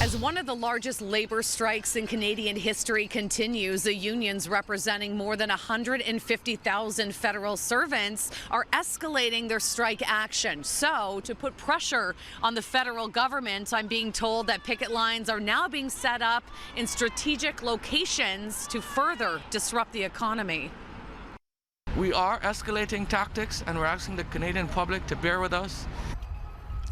As one of the largest labor strikes in Canadian history continues, the unions representing more than 150,000 federal servants are escalating their strike action. So, to put pressure on the federal government, I'm being told that picket lines are now being set up in strategic locations to further disrupt the economy. We are escalating tactics, and we're asking the Canadian public to bear with us.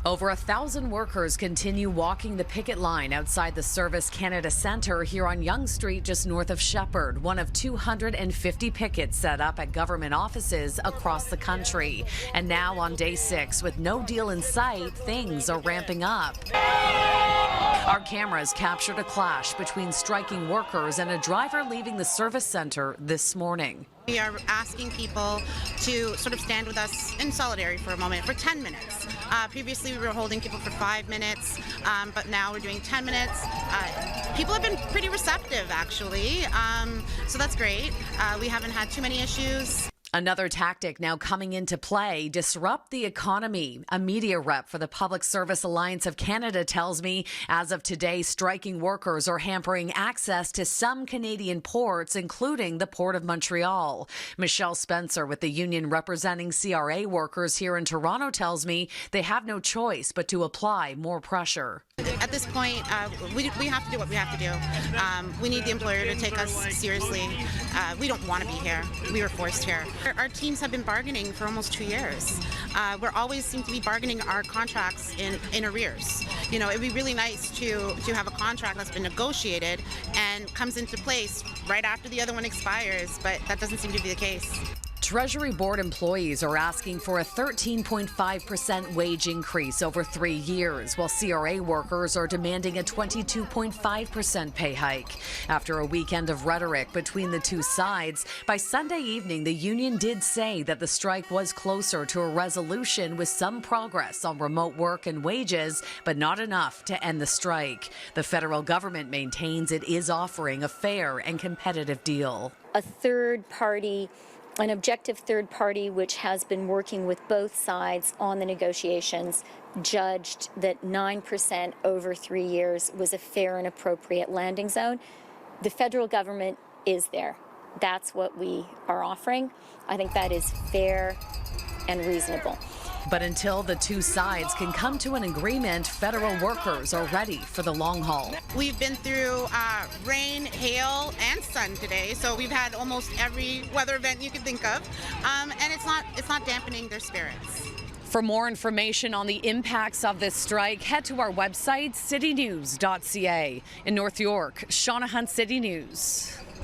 Over 1,000 workers continue walking the picket line outside the Service Canada Centre here on Yonge Street, just north of Shepherd, one of 250 pickets set up at government offices across the country. And now on day 6, with no deal in sight, things are ramping up. Our cameras captured a clash between striking workers and a driver leaving the service centre this morning. We are asking people to sort of stand with us in solidarity for a moment, for 10 minutes. Previously, we were holding people for 5 minutes, but now we're doing 10 minutes. People have been pretty receptive, actually, so that's great. We haven't had too many issues. Another tactic now coming into play, disrupt the economy. A media rep for the Public Service Alliance of Canada tells me as of today, striking workers are hampering access to some Canadian ports, including the Port of Montreal. Michelle Spencer with the union representing CRA workers here in Toronto tells me they have no choice but to apply more pressure. At this point, we have to do what we have to do. We need the employer to take us seriously. We don't want to be here. We were forced here. Our teams have been bargaining for almost 2 years. We're always seem to be bargaining our contracts in arrears. You know, it'd be really nice to have a contract that's been negotiated and comes into place right after the other one expires, but that doesn't seem to be the case. Treasury Board employees are asking for a 13.5% wage increase over 3 years, while CRA workers are demanding a 22.5% pay hike. After a weekend of rhetoric between the two sides, by Sunday evening, the union did say that the strike was closer to a resolution with some progress on remote work and wages, but not enough to end the strike. The federal government maintains it is offering a fair and competitive deal. An objective third party which has been working with both sides on the negotiations judged that 9% over 3 years was a fair and appropriate landing zone. The federal government is there. That's what we are offering. I think that is fair and reasonable. But until the two sides can come to an agreement, federal workers are ready for the long haul. We've been through rain, hail, and sun today, so we've had almost every weather event you could think of, and it's not dampening their spirits. For more information on the impacts of this strike, head to our website, citynews.ca. In North York, Shauna Hunt, City News.